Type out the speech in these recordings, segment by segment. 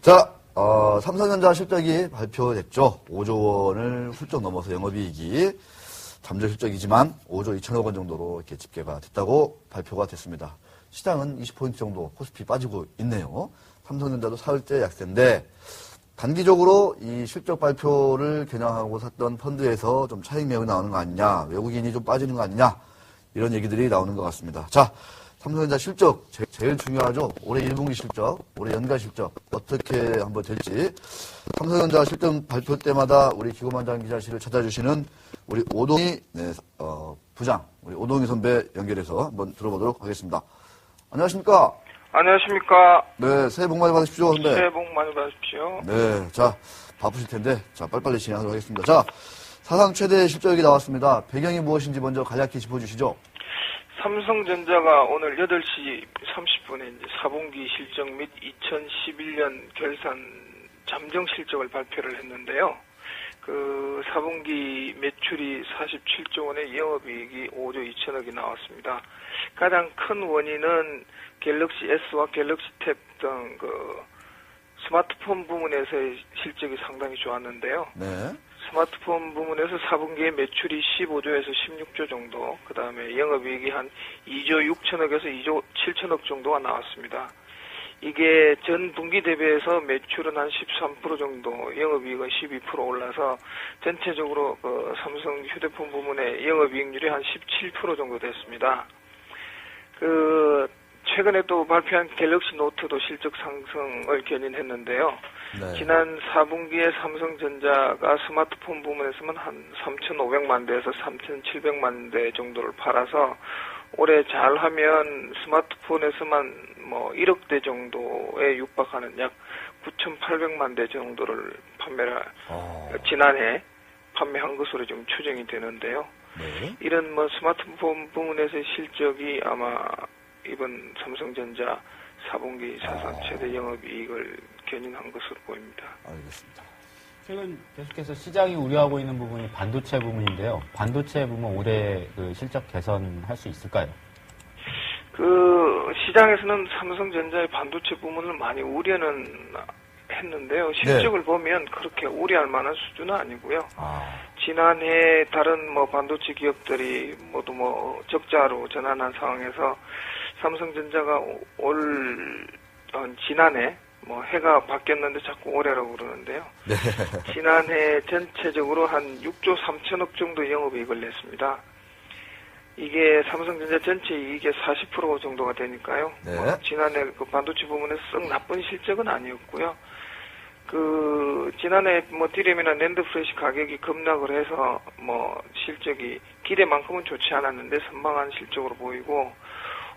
자, 삼성전자 실적이 발표됐죠. 5조 원을 훌쩍 넘어서 영업이익이 잠재 실적이지만 5조 2천억 원 정도로 이렇게 집계가 됐다고 발표가 됐습니다. 시장은 20포인트 정도 코스피 빠지고 있네요. 삼성전자도 사흘째 약세인데 단기적으로 이 실적 발표를 겨냥하고 샀던 펀드에서 좀 차익 매물이 나오는 거 아니냐, 외국인이 좀 빠지는 거 아니냐, 이런 얘기들이 나오는 것 같습니다. 자, 삼성전자 실적 제일 중요하죠. 올해 1분기 실적, 올해 연간 실적 어떻게 한번 될지. 삼성전자 실적 발표 때마다 우리 기고만장 기자실을 찾아주시는 우리 오동희 부장, 우리 오동희 선배 연결해서 한번 들어보도록 하겠습니다. 안녕하십니까? 안녕하십니까? 네, 새해 복 많이 받으십시오, 선배. 새해 복 많이 받으십시오. 네, 자, 바쁘실 텐데, 자, 빨리빨리 진행하도록 하겠습니다. 자, 사상 최대 실적이 나왔습니다. 배경이 무엇인지 먼저 간략히 짚어주시죠. 삼성전자가 오늘 8시 30분에 이제 4분기 실적 및 2011년 결산 잠정 실적을 발표를 했는데요. 그 4분기 매출이 47조 원의 영업이익이 5조 2천억이 나왔습니다. 가장 큰 원인은 갤럭시 S와 갤럭시 탭 등 그 스마트폰 부문에서의 실적이 상당히 좋았는데요. 네. 스마트폰 부문에서 4분기에 매출이 15조에서 16조 정도, 그 다음에 영업이익이 한 2조 6천억에서 2조 7천억 정도가 나왔습니다. 이게 전 분기 대비해서 매출은 한 13% 정도, 영업이익은 12% 올라서 전체적으로 그 삼성 휴대폰 부문의 영업이익률이 한 17% 정도 됐습니다. 최근에 또 발표한 갤럭시 노트도 실적 상승을 견인했는데요. 네. 지난 4분기에 삼성전자가 스마트폰 부문에서만 한 3,500만 대에서 3,700만 대 정도를 팔아서 올해 잘하면 스마트폰에서만 뭐 1억 대 정도에 육박하는 약 9,800만 대 정도를 지난해 판매한 것으로 지금 추정이 되는데요. 네. 이런 뭐 스마트폰 부문에서의 실적이 아마 이번 삼성전자 4분기 사상 최대 영업이익을 견인한 것으로 보입니다. 알겠습니다. 최근 계속해서 시장이 우려하고 있는 부분이 반도체 부문인데요. 반도체 부문 올해 그 실적 개선할 수 있을까요? 시장에서는 삼성전자의 반도체 부문을 많이 우려는 했는데요. 실적을 보면 그렇게 우려할 만한 수준은 아니고요. 지난해 다른 뭐 반도체 기업들이 모두 뭐 적자로 전환한 상황에서 삼성전자가 지난해 뭐 해가 바뀌었는데 자꾸 올해라고 그러는데요. 네. 지난해 전체적으로 한 6조 3천억 정도 영업이익을 냈습니다. 이게 삼성전자 전체 이익의 40% 정도가 되니까요. 네. 지난해 그 반도체 부문에서 썩 나쁜 실적은 아니었고요. 지난해 뭐 디램이나 낸드 프레시 가격이 급락을 해서 뭐 실적이 기대만큼은 좋지 않았는데 선방한 실적으로 보이고,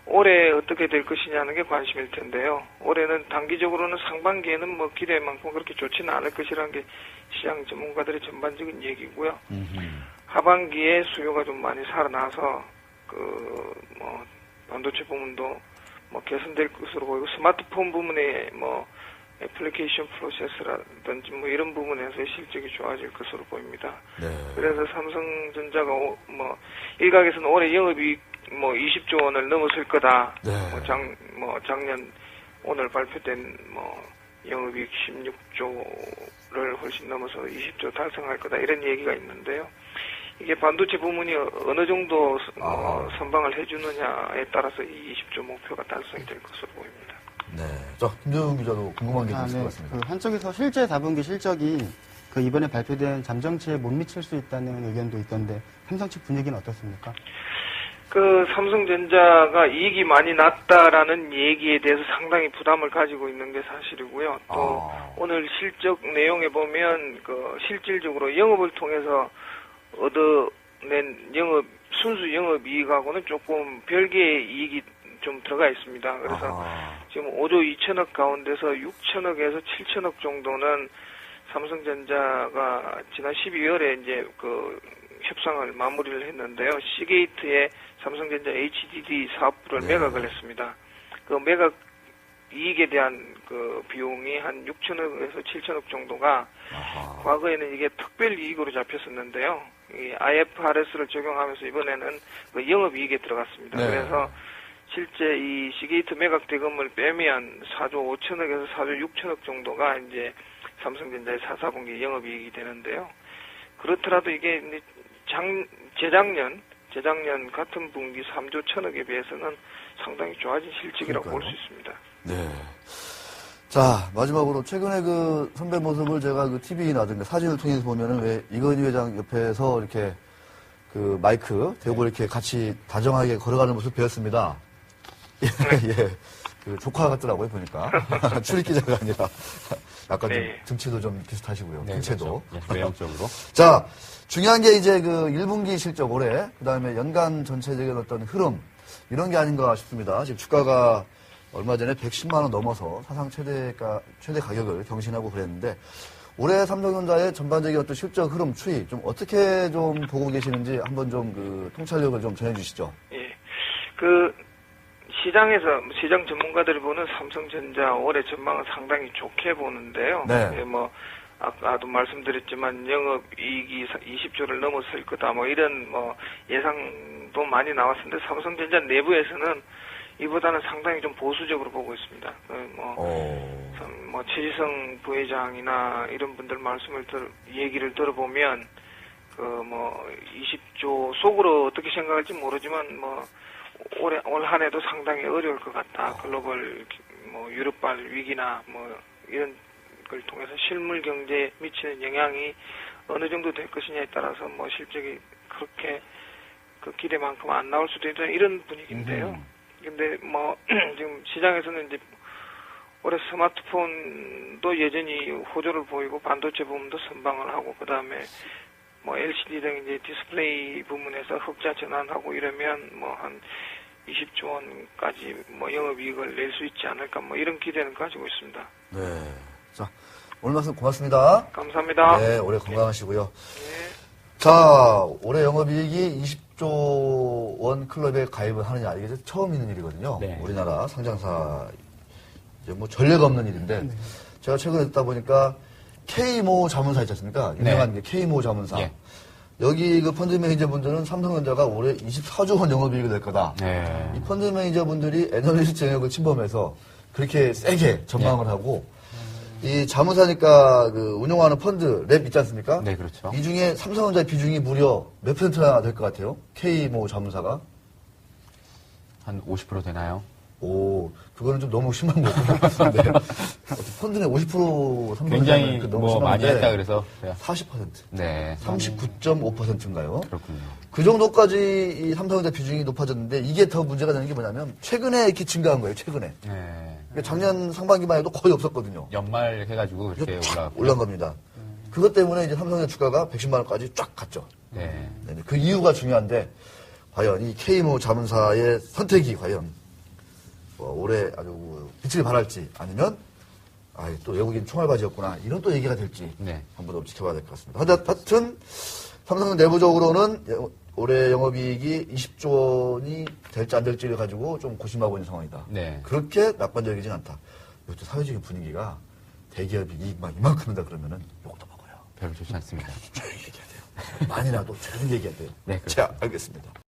올해 어떻게 될 것이냐는 게 관심일 텐데요. 올해는 단기적으로는 상반기에는 뭐 기대만큼 그렇게 좋지는 않을 것이라는 게 시장 전문가들의 전반적인 얘기고요. 하반기에 수요가 좀 많이 살아나서 뭐 반도체 부문도 뭐 개선될 것으로 보이고, 스마트폰 부문에 뭐 애플리케이션 프로세스라든지 뭐 이런 부분에서의 실적이 좋아질 것으로 보입니다. 네. 그래서 삼성전자가 뭐 일각에서는 올해 영업이익 뭐 20조 원을 넘어설 거다. 네. 작년 오늘 발표된 뭐 영업이익 16조를 훨씬 넘어서 20조 달성할 거다, 이런 얘기가 있는데요. 이게 반도체 부문이 어느 정도 선방을 해주느냐에 따라서 이 20조 목표가 달성이 될 것으로 보입니다. 네. 자, 김정은 기자도 궁금한 게 있을 것 같습니다. 한쪽에서 실제 4분기 실적이 이번에 발표된 잠정치에 못 미칠 수 있다는 의견도 있던데, 삼성 측 분위기는 어떻습니까? 삼성전자가 이익이 많이 났다라는 얘기에 대해서 상당히 부담을 가지고 있는 게 사실이고요. 또 오늘 실적 내용에 보면 실질적으로 영업을 통해서 얻어낸 순수 영업이익하고는 조금 별개의 이익이 좀 들어가 있습니다. 그래서 지금 5조 2천억 가운데서 6천억에서 7천억 정도는 삼성전자가 지난 12월에 이제 협상을 마무리를 했는데요. 시게이트에 삼성전자 HDD 사업부를 매각을 했습니다. 그 매각 이익에 대한 비용이 한 6천억에서 7천억 정도가 과거에는 이게 특별 이익으로 잡혔었는데요. 이 IFRS를 적용하면서 이번에는 영업이익에 들어갔습니다. 네. 그래서 실제 이 시게이트 매각 대금을 빼면 4조 5천억에서 4조 6천억 정도가 이제 삼성전자의 4, 4분기 영업이익이 되는데요. 그렇더라도 이게 이제 재작년 같은 분기 3조 1천억에 비해서는 상당히 좋아진 실적이라고 볼 수 있습니다. 네. 자, 마지막으로 최근에 그 선배 모습을 제가 그 TV라든가 사진을 통해서 보면은 왜 이건희 회장 옆에서 이렇게 그 마이크 대고 이렇게 같이 다정하게 걸어가는 모습 배웠습니다. 예, 예. 그 조카 같더라고요, 보니까. 출입기자가 아니라. 약간 좀 네. 등치도 좀 비슷하시고요. 네, 등체도. 그렇죠. 예, 외형적으로. 자, 중요한 게 이제 그 1분기 실적 올해, 그 다음에 연간 전체적인 어떤 흐름, 이런 게 아닌가 싶습니다. 지금 주가가 얼마 전에 110만원 넘어서 사상 최대 가격을 경신하고 그랬는데, 올해 삼성전자의 전반적인 어떤 실적 흐름 추이, 좀 어떻게 좀 보고 계시는지 한번 좀 그 통찰력을 좀 전해주시죠. 예. 시장 전문가들이 보는 삼성전자 올해 전망은 상당히 좋게 보는데요. 네. 예, 아까도 말씀드렸지만 영업이익이 20조를 넘어설 거다. 이런 예상도 많이 나왔는데 삼성전자 내부에서는 이보다는 상당히 좀 보수적으로 보고 있습니다. 최지성 부회장이나 이런 분들 얘기를 들어보면 20조 속으로 어떻게 생각할지 모르지만 올 한 해도 상당히 어려울 것 같다. 글로벌 유럽발 위기나 이런 걸 통해서 실물 경제에 미치는 영향이 어느 정도 될 것이냐에 따라서 실적이 그렇게 그 기대만큼 안 나올 수도 있다. 이런 분위기인데요. 근데 지금 시장에서는 이제 올해 스마트폰도 여전히 호조를 보이고 반도체 부분도 선방을 하고 그다음에 LCD 등 이제 디스플레이 부문에서 흑자 전환하고 이러면 한 20조 원까지 영업이익을 낼 수 있지 않을까 이런 기대는 가지고 있습니다. 네. 자, 오늘 말씀 고맙습니다. 감사합니다. 네, 올해 건강하시고요. 네. 자, 올해 영업이익이 20조 원 클럽에 가입을 하느냐, 이게 처음 있는 일이거든요. 네. 우리나라 상장사, 이제 전례가 없는 일인데, 제가 최근에 듣다 보니까 K모 자문사 있지 않습니까? 유명한 게 K모 자문사. 예. 여기 그 펀드 매니저분들은 삼성전자가 올해 24조 원 영업이익을 낼 거다. 네. 이 펀드 매니저분들이 애널리스트 영역을 침범해서 그렇게 세게 전망을 하고, 이 자문사니까 그 운영하는 펀드 랩 있지 않습니까? 네, 그렇죠. 이 중에 삼성전자 비중이 무려 몇 %나 될 것 같아요? K모 자문사가? 한 50% 되나요? 오, 그거는 좀 너무 심한 것 같은데. 펀드 내 50% 삼성전자는 굉장히 너무 많이 심한데 했다 그래서. 그래요. 40%. 네. 39.5%인가요? 그렇군요. 그 정도까지 이 삼성전자 비중이 높아졌는데 이게 더 문제가 되는 게 뭐냐면 최근에 이렇게 증가한 거예요, 최근에. 네. 그러니까 작년 상반기만 해도 거의 없었거든요. 연말 해가지고 그렇게 올라간 겁니다. 그것 때문에 이제 삼성전자 주가가 110만 원까지 쫙 갔죠. 네. 네, 그 이유가 중요한데 과연 이 K모 자문사의 선택이 과연 올해 아주 빛을 발할지 아니면 또 외국인 총알바지였구나 이런 또 얘기가 될지 네. 한번 더 지켜봐야 될 것 같습니다. 하여튼 삼성 내부적으로는 올해 영업이익이 20조 원이 될지 안 될지를 가지고 좀 고심하고 있는 상황이다. 네. 그렇게 낙관적이진 않다. 이것도 사회적인 분위기가 대기업이 이익만 이만큼이다 그러면은 욕도 먹어요. 별로 좋지 않습니다. 조용히 얘기해야 돼요. 많이라도 조용히 얘기해야 돼요. 네, 그렇습니다. 자, 알겠습니다.